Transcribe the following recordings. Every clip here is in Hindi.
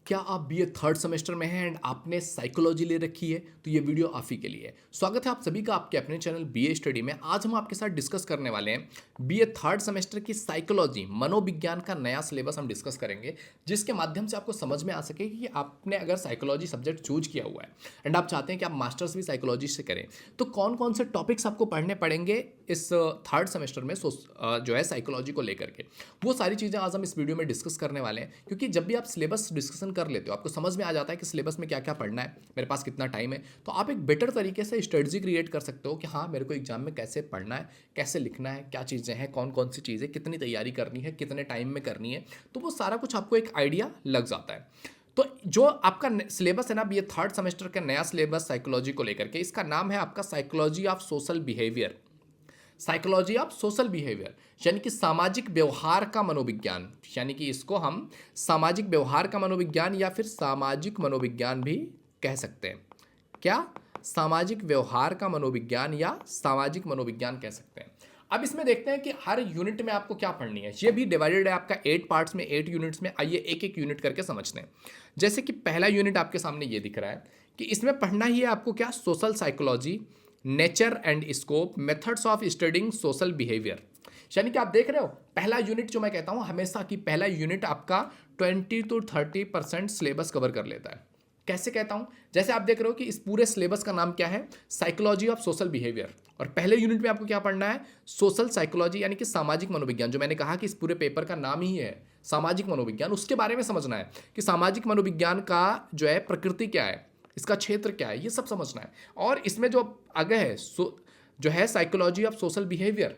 क्या आप बीए थर्ड सेमेस्टर में हैं एंड आपने साइकोलॉजी ले रखी है तो ये वीडियो आप ही के लिए है। स्वागत है आप सभी का आपके अपने चैनल बीए स्टडी में। आज हम आपके साथ डिस्कस करने वाले हैं बीए थर्ड सेमेस्टर की साइकोलॉजी मनोविज्ञान का नया सिलेबस हम डिस्कस करेंगे, जिसके माध्यम से आपको समझ में आ सके कि आपने अगर साइकोलॉजी सब्जेक्ट चूज किया हुआ है एंड आप चाहते हैं कि आप मास्टर्स भी साइकोलॉजी से करें तो कौन कौन से टॉपिक्स आपको पढ़ने पड़ेंगे इस थर्ड सेमेस्टर में जो है साइकोलॉजी को लेकर के। वो सारी चीज़ें आज हम इस वीडियो में डिस्कस करने वाले हैं, क्योंकि जब भी आप सिलेबस डिस्कशन कर लेते हो आपको समझ में आ जाता है कि सिलेबस में क्या क्या पढ़ना है, मेरे पास कितना टाइम है, तो आप एक बेटर तरीके से स्ट्रेटजी क्रिएट कर सकते हो कि हाँ मेरे को एग्जाम में कैसे पढ़ना है, कैसे लिखना है, क्या चीज़ें हैं, कौन कौन सी चीज़ें, कितनी तैयारी करनी है, कितने टाइम में करनी है, तो वो सारा कुछ आपको एक आइडिया लग जाता है। तो जो आपका सिलेबस है ना, ये थर्ड सेमेस्टर का नया सिलेबस साइकोलॉजी को लेकर के, इसका नाम है आपका psychology of social behaviour. Psychology of social behaviour यानी कि सामाजिक व्यवहार का मनोविज्ञान, यानी कि इसको हम सामाजिक व्यवहार का मनोविज्ञान या फिर सामाजिक मनोविज्ञान भी कह सकते हैं। क्या? सामाजिक व्यवहार का मनोविज्ञान या सामाजिक मनोविज्ञान कह सकते हैं। अब इसमें देखते हैं कि हर यूनिट में आपको क्या पढ़नी है। ये भी डिवाइडेड है आपका 8 पार्ट्स में, 8 यूनिट्स में। आइए एक एक यूनिट करके समझते हैं। जैसे कि पहला यूनिट आपके सामने ये दिख रहा है कि इसमें पढ़ना ही है आपको क्या, social psychology, nature and scope, methods of studying social behaviour. यानी कि आप देख रहे हो पहला यूनिट, जो मैं कहता हूं हमेशा कि पहला यूनिट आपका 20 to 30% सिलेबस कवर कर लेता है। कैसे कहता हूं? जैसे आप देख रहे हो कि इस पूरे सिलेबस का नाम क्या है, साइकोलॉजी ऑफ सोशल बिहेवियर, और पहले यूनिट में आपको क्या पढ़ना है, सोशल साइकोलॉजी यानी कि सामाजिक मनोविज्ञान। जो मैंने कहा कि इस पूरे पेपर का नाम ही है सामाजिक मनोविज्ञान, उसके बारे में समझना है कि सामाजिक मनोविज्ञान का जो है प्रकृति क्या है, इसका क्षेत्र क्या है, ये सब समझना है। और इसमें जो आगे है जो है साइकोलॉजी ऑफ सोशल बिहेवियर,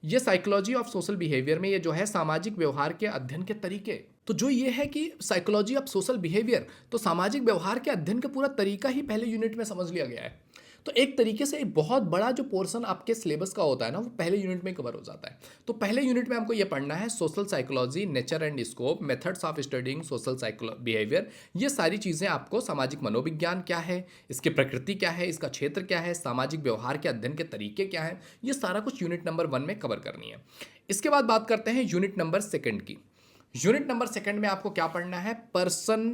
ये साइकोलॉजी ऑफ सोशल बिहेवियर में ये जो है सामाजिक व्यवहार के अध्ययन के तरीके। तो जो ये है कि साइकोलॉजी ऑफ सोशल बिहेवियर, तो सामाजिक व्यवहार के अध्ययन का पूरा तरीका ही पहले यूनिट में समझ लिया गया है। तो एक तरीके से एक बहुत बड़ा जो पोर्शन आपके सिलेबस का होता है ना, वो पहले यूनिट में कवर हो जाता है। तो पहले यूनिट में हमको ये पढ़ना है social psychology, nature and scope, methods of studying social behaviour. ये सारी चीज़ें आपको, सामाजिक मनोविज्ञान क्या है, इसकी प्रकृति क्या है, इसका क्षेत्र क्या है, सामाजिक व्यवहार के अध्ययन के तरीके क्या है, ये सारा कुछ यूनिट नंबर 1 में कवर करनी है। इसके बाद बात करते हैं यूनिट नंबर 2 की। यूनिट नंबर 2 में आपको क्या पढ़ना है, पर्सन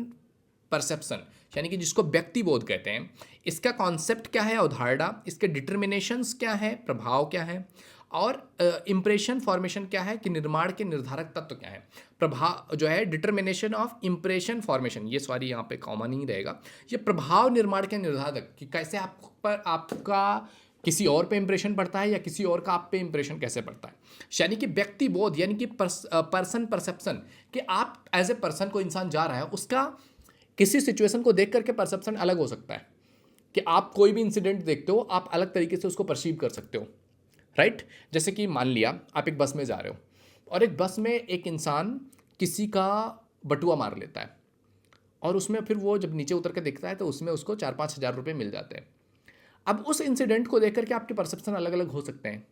परसेप्शन, यानी कि जिसको व्यक्ति बोध कहते हैं। इसका कॉन्सेप्ट क्या है, अवधारणा, इसके डिटर्मिनेशंस क्या है, प्रभाव क्या है, और इंप्रेशन फॉर्मेशन क्या है कि निर्माण के निर्धारक तत्व क्या है। प्रभाव जो है डिटर्मिनेशन ऑफ इंप्रेशन फॉर्मेशन, ये सॉरी यहाँ पे कॉमन ही रहेगा, ये प्रभाव निर्माण के निर्धारक कि कैसे आप पर आपका किसी और पे इंप्रेशन पड़ता है या किसी और का आप पे इंप्रेशन कैसे पड़ता है। यानी कि व्यक्ति बोध यानी कि पर्सन परसेप्शन, कि आप एज ए पर्सन, को इंसान जा रहा है, उसका किसी सिचुएशन को देख करके परसेप्शन अलग हो सकता है। कि आप कोई भी इंसिडेंट देखते हो, आप अलग तरीके से उसको परसीव कर सकते हो, राइट। जैसे कि मान लिया आप एक बस में जा रहे हो और एक बस में एक इंसान किसी का बटुआ मार लेता है, और उसमें फिर वो जब नीचे उतर के देखता है तो उसमें उसको 4-5 हज़ार रुपये मिल जाते हैं। अब उस इंसिडेंट को देख करके आपके परसेप्शन अलग अलग हो सकते हैं।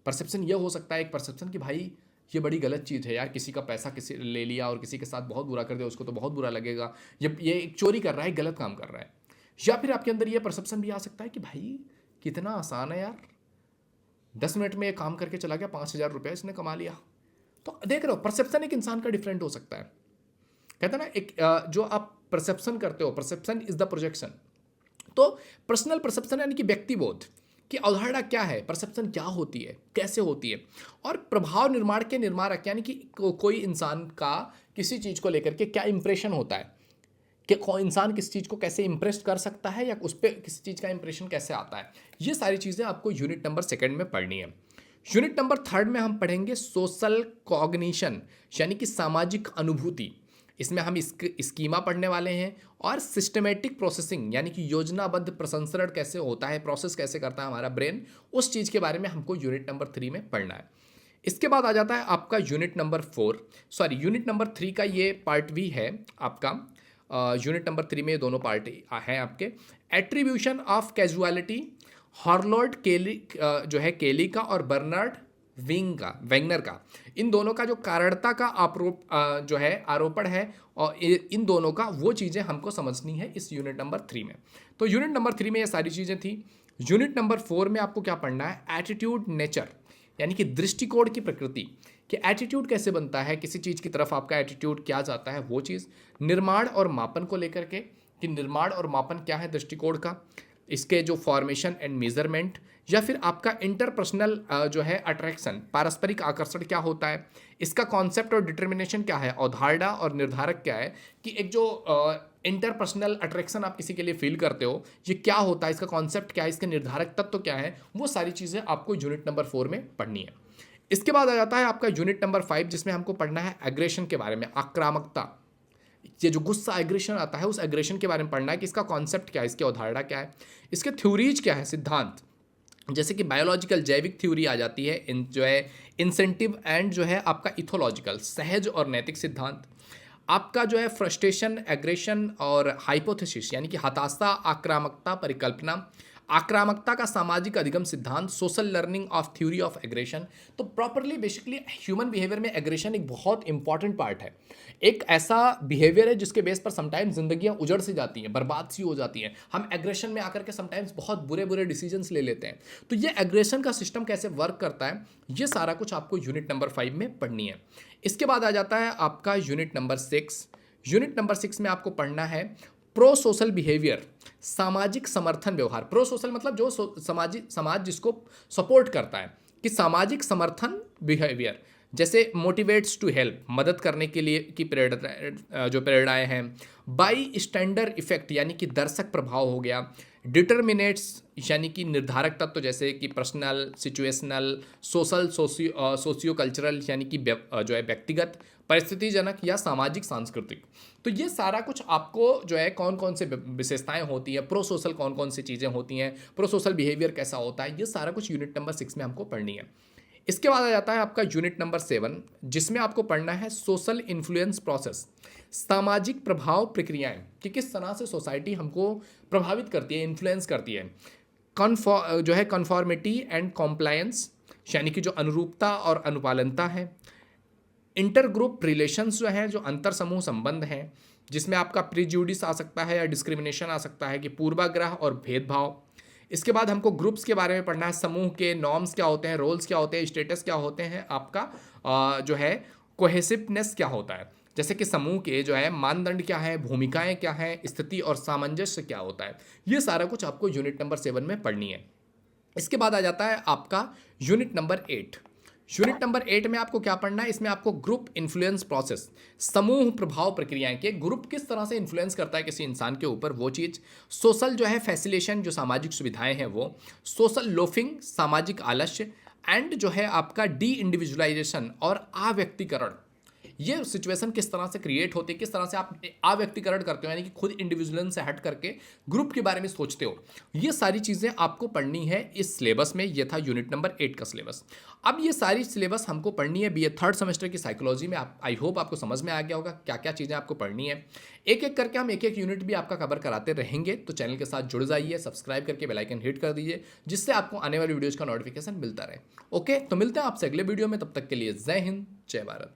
परसेप्शन ये हो सकता है, एक परसेप्शन कि भाई ये बड़ी गलत चीज़ है यार, किसी का पैसा किसी ले लिया और किसी के साथ बहुत बुरा कर दिया, उसको तो बहुत बुरा लगेगा, ये एक चोरी कर रहा है, गलत काम कर रहा है। या फिर आपके अंदर ये परसेप्शन भी आ सकता है कि भाई कितना आसान है यार, 10 मिनट में ये काम करके चला गया, 5,000 रुपये इसने कमा लिया। तो देख रहे हो, परसेप्शन एक इंसान का डिफरेंट हो सकता है। कहते हैं ना, एक जो आप परसेप्शन करते हो, परसेप्शन इज द प्रोजेक्शन। तो पर्सनल परसेप्शन यानी कि व्यक्ति बोध की अवधारणा क्या है, परसेप्शन क्या होती है, कैसे होती है, और प्रभाव निर्माण के निर्मारक यानी कि कोई इंसान का किसी चीज़ को लेकर के क्या इंप्रेशन होता है, कि कोई इंसान किस चीज़ को कैसे इंप्रेस कर सकता है या उस पर किसी चीज़ का इंप्रेशन कैसे आता है। ये सारी चीज़ें आपको यूनिट नंबर 2 में पढ़नी है। यूनिट नंबर 3 में हम पढ़ेंगे सोशल कॉग्निशन, यानी कि सामाजिक अनुभूति। इसमें हम स्कीमा पढ़ने वाले हैं, और सिस्टमेटिक प्रोसेसिंग यानी कि योजनाबद्ध प्रसंस्करण कैसे होता है, प्रोसेस कैसे करता है हमारा ब्रेन, उस चीज़ के बारे में हमको यूनिट नंबर 3 में पढ़ना है। इसके बाद आ जाता है आपका यूनिट नंबर 3 का ये पार्ट भी है आपका। यूनिट नंबर 3 में ये दोनों पार्ट हैं आपके। एट्रीब्यूशन ऑफ कैजुअलिटी, हॉर्लोड केली जो है केली का और बर्नार्ड वेंगनर का, इन दोनों का जो कारणता का जो है आरोपण है, और इन दोनों का वो चीज़ें हमको समझनी है इस यूनिट नंबर 3 में। तो यूनिट नंबर 3 में ये सारी चीज़ें थी। यूनिट नंबर 4 में आपको क्या पढ़ना है, एटीट्यूड नेचर, यानी कि दृष्टिकोण की प्रकृति, कि एटीट्यूड कैसे बनता है, किसी चीज़ की तरफ आपका एटीट्यूड क्या जाता है, वो चीज़। निर्माण और मापन को लेकर के कि निर्माण और मापन क्या है दृष्टिकोण का, इसके जो फॉर्मेशन एंड मेजरमेंट, या फिर आपका इंटरपर्सनल जो है अट्रैक्शन, पारस्परिक आकर्षण क्या होता है, इसका कॉन्सेप्ट और डिटर्मिनेशन क्या है, अवधारणा और निर्धारक क्या है कि एक जो इंटरपर्सनल अट्रैक्शन आप किसी के लिए फील करते हो, ये क्या होता है, इसका कॉन्सेप्ट क्या है, इसके निर्धारक तत्व क्या है, वो सारी चीज़ें आपको यूनिट नंबर 4 में पढ़नी है। इसके बाद आ जाता है आपका यूनिट नंबर 5, जिसमें हमको पढ़ना है एग्रेशन के बारे में, आक्रामकता। ये जो गुस्सा एग्रेशन आता है, उस एग्रेशन के बारे में पढ़ना है कि इसका कॉन्सेप्ट क्या है, इसकी अवधारणा क्या है, इसके थ्योरीज क्या है, सिद्धांत, जैसे कि बायोलॉजिकल जैविक थ्योरी आ जाती है, इन जो है इंसेंटिव एंड जो है आपका इथोलॉजिकल सहज और नैतिक सिद्धांत, आपका जो है फ्रस्ट्रेशन एग्रेशन और हाइपोथेसिस यानी कि हताशा, आक्रामकता, परिकल्पना, आक्रामकता का सामाजिक अधिगम सिद्धांत, social learning of theory of aggression. तो प्रॉपरली बेसिकली ह्यूमन बिहेवियर में एग्रेशन एक बहुत इंपॉर्टेंट पार्ट है। एक ऐसा बिहेवियर है जिसके बेस पर समटाइम्स जिंदगियां उजड़ सी जाती हैं, बर्बाद सी हो जाती हैं, हम एग्रेशन में आकर के समटाइम्स बहुत बुरे बुरे डिसीजंस ले लेते हैं। तो ये एग्रेशन का सिस्टम कैसे वर्क करता है, ये सारा कुछ आपको यूनिट नंबर 5 में पढ़नी है। इसके बाद आ जाता है आपका यूनिट नंबर 6। यूनिट नंबर 6 में आपको पढ़ना है प्रो सोशल बिहेवियर, सामाजिक समर्थन व्यवहार। प्रो सोशल मतलब जो समाज जिसको सपोर्ट करता है, कि सामाजिक समर्थन बिहेवियर, जैसे मोटिवेट्स टू हेल्प, मदद करने के लिए की प्रेरणा, जो प्रेरणाएं हैं। बाई स्टैंडर इफेक्ट यानी कि दर्शक प्रभाव हो गया। डिटर्मिनेट्स यानी कि निर्धारक तत्व, जैसे कि personal, situational, social, socio cultural यानी कि जो है व्यक्तिगत, परिस्थितिजनक या सामाजिक सांस्कृतिक। तो ये सारा कुछ आपको जो है कौन कौन से विशेषताएं होती हैं, प्रो सोशल कौन कौन सी चीज़ें होती हैं, प्रो सोशल बिहेवियर कैसा होता है, ये सारा कुछ यूनिट नंबर 6 में हमको पढ़नी है। इसके बाद आ जाता है आपका यूनिट नंबर 7, जिसमें आपको पढ़ना है सोशल इन्फ्लुएंस प्रोसेस, सामाजिक प्रभाव प्रक्रियाएं, कि किस तरह से सोसाइटी हमको प्रभावित करती है, इन्फ्लुएंस करती है। जो है कन्फॉर्मिटी एंड कॉम्प्लायंस यानी कि जो अनुरूपता और अनुपालनता है। इंटर ग्रुप रिलेशंस जो हैं, जो अंतर समूह संबंध हैं, जिसमें आपका प्रिजुडिस आ सकता है या डिस्क्रिमिनेशन आ सकता है, कि पूर्वाग्रह और भेदभाव। इसके बाद हमको ग्रुप्स के बारे में पढ़ना है, समूह के नॉर्म्स क्या होते हैं, रोल्स क्या होते हैं, स्टेटस क्या होते हैं, आपका जो है कोहेसिवनेस क्या होता है, जैसे कि समूह के जो है मानदंड क्या है, भूमिकाएं क्या हैं, स्थिति और सामंजस्य क्या होता है। ये सारा कुछ आपको यूनिट नंबर 7 में पढ़नी है। इसके बाद आ जाता है आपका यूनिट नंबर 8। यूनिट नंबर 8 में आपको क्या पढ़ना है, इसमें आपको ग्रुप इन्फ्लुएंस प्रोसेस, समूह प्रभाव प्रक्रियाएं, के ग्रुप किस तरह से इन्फ्लुएंस करता है किसी इंसान के ऊपर, वो चीज़। सोशल जो है फैसिलेशन, जो सामाजिक सुविधाएं हैं वो। सोशल लोफिंग, सामाजिक आलस्य। एंड जो है आपका डी इंडिविजुअलाइजेशन और अव्यक्तिकरण, ये सिचुएशन किस तरह से क्रिएट होती है, किस तरह से आप अव्यक्तिकरण करते हो, यानी कि खुद इंडिविजुअल से हट करके ग्रुप के बारे में सोचते हो। ये सारी चीज़ें आपको पढ़नी है इस सिलेबस में। ये था यूनिट नंबर 8 का सिलेबस। अब ये सारी सिलेबस हमको पढ़नी है बीए थर्ड सेमेस्टर की साइकोलॉजी में। आई होप आपको समझ में आ गया होगा क्या क्या चीज़ें आपको पढ़नी है। एक एक करके हम एक एक यूनिट भी आपका कवर कराते रहेंगे, तो चैनल के साथ जुड़ जाइए, सब्सक्राइब करके बेल आइकन हिट कर दीजिए, जिससे आपको आने वाली वीडियोज़ का नोटिफिकेशन मिलता रहे। ओके, तो मिलते हैं आपसे अगले वीडियो में, तब तक के लिए जय हिंद, जय भारत।